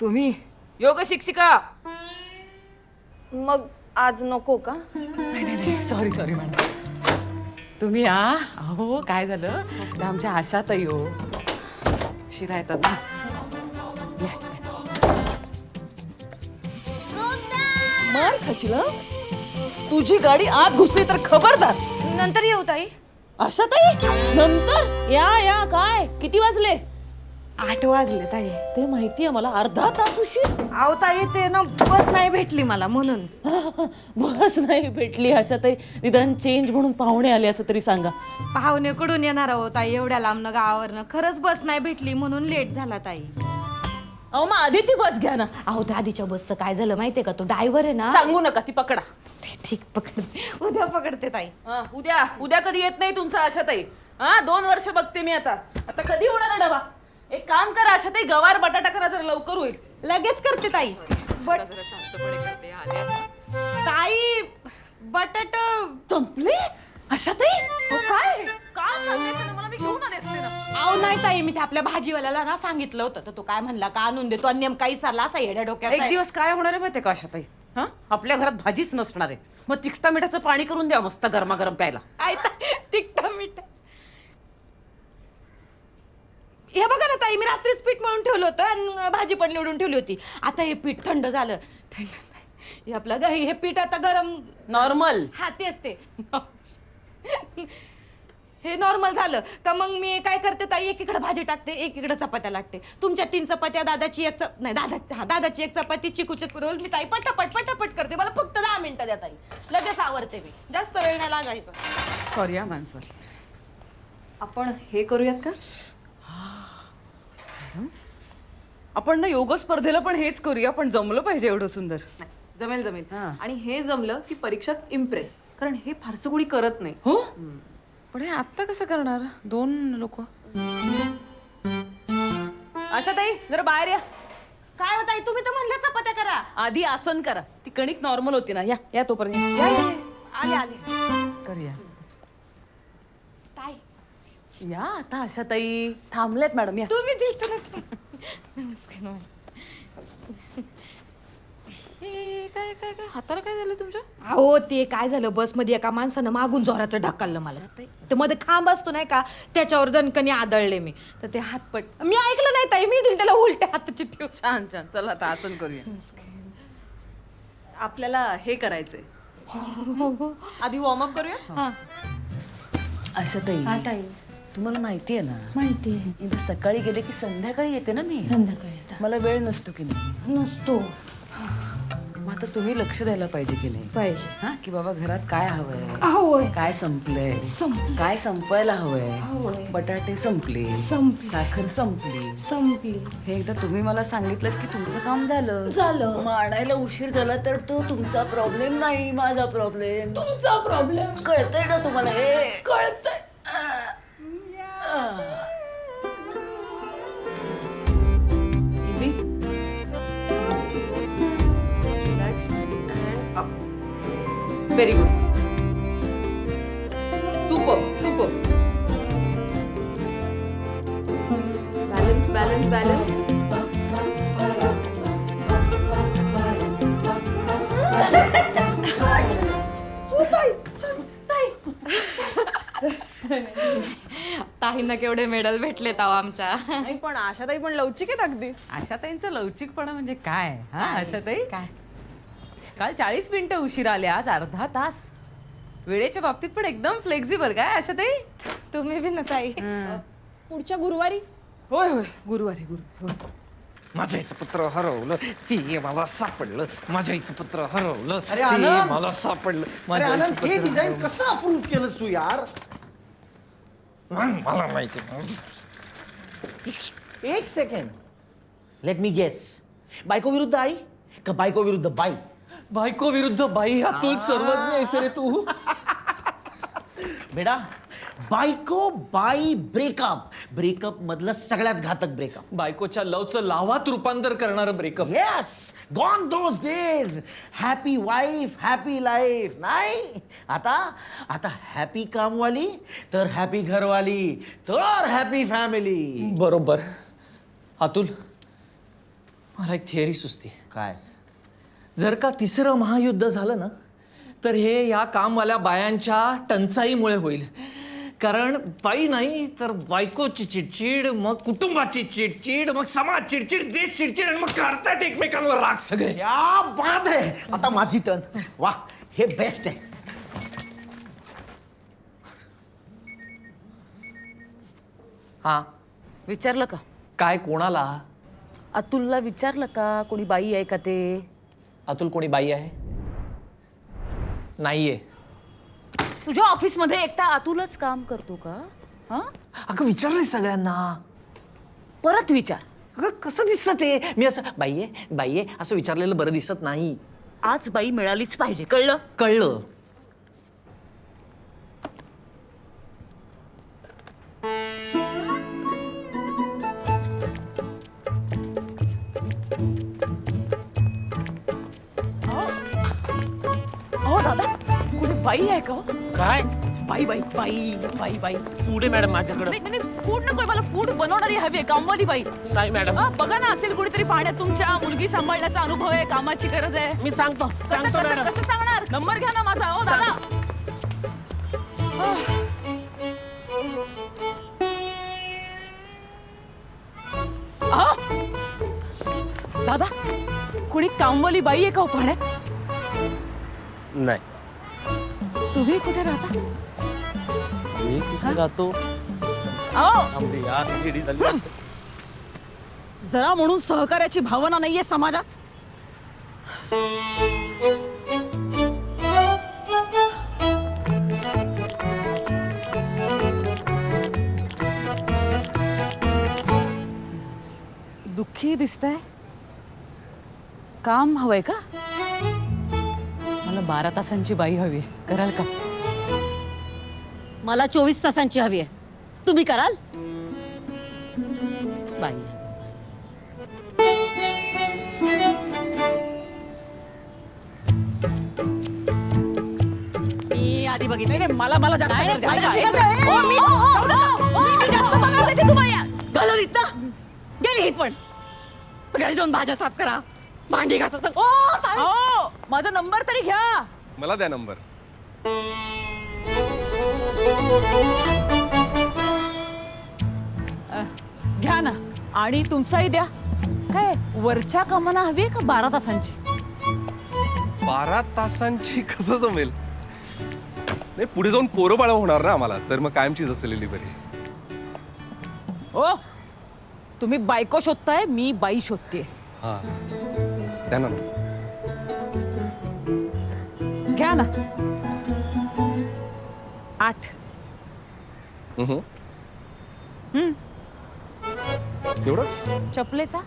तुम्ही योग शिक्षिका? मग आज नको का? नाही सॉरी सॉरी मॅडम. तुम्ही अहो काय झालं, त्या आमच्या आशाताई हो शिरा येतात ना. या, मार खाशील हं? तुझी गाडी आत घुसली तर खबरदार. नंतर येऊ ताई. अशा ताई नंतर या काय किती वाजले? 8 वाजले ताई. ते माहितीये मला, अर्धा तास उशीर. अहो ताई ते ना बस नाही भेटली मला म्हणून. बस नाही भेटली अशा ताई, निदान चेंज म्हणून पाहुणे आले असं तरी सांगा. पाहुणेकडून येणार आहो ताई, एवढ्या लांबनं गावावरनं. खरंच बस नाही भेटली म्हणून लेट झाला ताई. अहो मग आधीची बस घ्या ना. अहो त्या आधीच्या बसचं काय झालं माहितीये का, तो ड्रायव्हर आहे ना. सांगू नका, ती पकडा. ठीक पकडते, उद्या पकडते ताई. उद्या कधी येत नाही तुमचा आशाताई. 2 वर्ष बघते मी आता कधी होणार आहे डबा? एक काम करा आशाताई, गवार बटाटा करा, जरा लवकर होईल. लगेच करते ताई. जरा शांतपणे करते. आल्या ताई बटाट संपले आशाताई? काय काय सांगायचं ना मला, मी घेऊन आले असते ना. अहो नाही ताई, मी ते आपल्या भाजीवाल्याला ना सांगितलं होतं, तर तो काय म्हणला का आणून देतो, आणि नेमका विसरला असा येड्या डोक्याचा एक आहे. दिवस काय होणार आहे माहितीये का आशाताई? आपल्या घरात भाजीच नसणार आहे, मग तिखटा मिठाचं पाणी करून द्या मस्त गरमागरम प्यायला. तिखट मीठ. हे बघा ना ताई, मी रात्रीच पीठ मळून ठेवलं होतं आणि भाजी पण निवडून ठेवली होती. आता हे पीठ थंड झालं. थंड नाही, हे आपलं हे पीठ आता गरम. नॉर्मल. हा तेच ते. हे नॉर्मल झालं का मग मी काय करते ताई, एकीकडे भाजी टाकते, एकीकडे चपात्या लाटते. तुमच्या 3 चपात्या, दादाची एक नाही दादाची एक चपाती, चिकूचे रोल. मी ताई पटापट करते. मला फक्त 10 मिनिटं द्या ताई, लगेच आवरते मी. जास्त वेळ नाही लागायचं. Sorry ma'am sorry. आपण हे करूयात का? आपण ना योग स्पर्धेला पण हेच करूया, पण जमलं पाहिजे एवढं सुंदर. जमेल जमेल. हा. आणि हे जमलं की परीक्षात इम्प्रेस, कारण हे फारसं कोणी करत नाही. हो पण हे आत्ता कसं करणार 2 लोक? आशाताई जरा बाहेर या. काय होत ताई, तुम्ही तर म्हणल्या चपात्या करा. आधी आसन करा, ती कणिक नॉर्मल होती ना. या या तोपर्यंत या, या, आले आले. करूया. ताई या आता आशाताई. थांबलेत मॅडम, या. तुम्ही दिलत ना. नमस्कार. काय काय काय हाताला काय झालं तुमच्या? अहो ते काय झालं, बसमध्ये एका माणसानं मागून जोराचं ढकललं मला. ते मध्ये खांब असतो नाही का, त्याच्यावर दणकणी आदळले मी. तर ते हातपट मी ऐकलं नाही ताई, मी दिल त्याला उलट्या हाताची ठेव. छान छान. चला आता आसन करूया. आपल्याला हे करायचंय, आधी वॉर्मअप करूया. आशाताई ताई तुम्हाला माहिती आहे ना, माहिती आहे. इथे सकाळी गेले की संध्याकाळी येते ना मी. संध्याकाळी मला वेळ नसतो की नाही. नसतो. मग आता तुम्ही लक्ष द्यायला पाहिजे की नाही? पाहिजे. की बाबा घरात काय हवंय, होय. काय संपलंय, काय संपायला हवंय. बटाटे संपले, साखर संपली. हे एकदा तुम्ही मला सांगितलं की तुमचं काम झालं. मग आणायला उशीर झाला तर तो तुमचा प्रॉब्लेम नाही, माझा प्रॉब्लेम. तुमचा प्रॉब्लेम. कळतंय ना तुम्हाला हे? कळतंय. Easy, relax and up. Very good. Super super. Balance balance balance. ताईंना केवढे मेडल भेटले ताव आमच्या. नाही पण आशाताई पण लवचिक आहेत अगदी. आशाताईंचा लवचिकपणा म्हणजे काय? आशाताई काय काल 40 मिनिटं उशीर आल्या, आज अर्धा तास. वेळेच्या बाबतीत पण एकदम फ्लेक्झिबल. काय आशाताई? तुम्ही बी ना ताई. पुढच्या गुरुवारी. होय होय गुरुवारी होय. माझ्या आईचं पत्र हरवलं, ते मला सापडलं. माझ्या आईचं पत्र हरवलं, अरे ते आनंद! मला सापडलं. अरे माझ्या आनंद, आईचं हे पत्र डिझाईन हरवलं. कसं अप्रूव्ह केलंस तू यार? मला माहिती. 1 सेकंड, लेट मी गेस. बायको विरुद्ध आई का बायको विरुद्ध बाई? बायको विरुद्ध बाई, अतुल सर्वज्ञ आहेस रे तू. बेटा, बायको बाई ब्रेकअप मधलं सगळ्यात घातक ब्रेकअप. बायकोच्या लवचं लावात रूपांतर करणारं breakup. Yes, gone those days. Happy wife happy life नाही. आता हॅपी कामवाली तर हॅपी घरवाली तर हॅपी फॅमिली. बरोबर. अतुल, मला एक थिअरी सुचते. काय? जर का तिसरं महायुद्ध झालं ना तर हे या कामवाल्या बायांच्या टंचाईमुळे होईल. कारण बाई नाही तर बायकोची चिडचिड, मग कुटुंबाची चिडचिड, मग समाज चिडचिड, देश चिडचिड, आणि मग करतायत एकमेकांवर राग सगळे. क्या बात आहे. आता माझी टर्न. वा, हे बेस्ट आहे. हा, विचारलं का? काय कोणाला? अतुलला विचारलं का कोणी बाई आहे का ते? अतुल कोणी बाई आहे? नाहीये. तुझ्या ऑफिसमध्ये एकटा अतुलच काम करतो का? हा, अगं विचारलंय सगळ्यांना. परत विचार. अगं कसं दिसतं ते? मी असं बाई आहे असं विचारलेलं बरं दिसत नाही. आज बाई मिळालीच पाहिजे, कळलं? कळलं. हो दादा, कोणी बाई आहे का हो? काय बाई बाई बाई बाई बाई फूड आहे मॅडम माझ्याकडं. नाही फूड नकोय मला, फूड बनवणारी हवी आहे, कामवाली बाई. नाही मॅडम, बघा ना, असेल कुणीतरी पाहण्यात. तुमच्या मुलगी सांभाळण्याचा अनुभव आहे, कामाची गरज आहे. मी सांगतो सांगतो मॅडम. कसं सांगणार? नंबर घ्या ना माझा. हो दादा. दादा, कुणी कामवाली बाई आहे का हो पाहण्यात? नाही, तुम्ही कुठे राहता? मी तिथे राहतो. अहो, आमची या सिडी झाली. जरा म्हणून सहकार्याची भावना नाहीये समाजात. दुःखी दिसतंय. काम हवंय का? मला 12 तासांची बाई हवी आहे, कराल का? मला 24 तासांची हवी आहे. तुम्ही कराल? बाई मी आधी बघितलं. नाही मला जास्त नाही, गरज आहे. मला ऐका, गरज आहे. ऐका. हो, मी जास्त पगार देते तुम्हाला. घालून इथं गेली ही पण. घरी जाऊन भाज्या साफ करा, भांडी घासा. हो, माझा नंबर तरी घ्या. मला द्या नंबर. घ्या ना, आणि तुमचाही द्या. काय वरच्या कामाना हवी आहे का 12 तासांची? 12 तासांची कसं जमेल? नाही, पुढे जाऊन पोरं बाळ होणार ना आम्हाला, तर मग कायमचीच असलेली बरी. हो, तुम्ही बायको शोधताय, मी बाई शोधते. हा, द्या ना. घ्या ना. 8. एवढंच? चपलेचा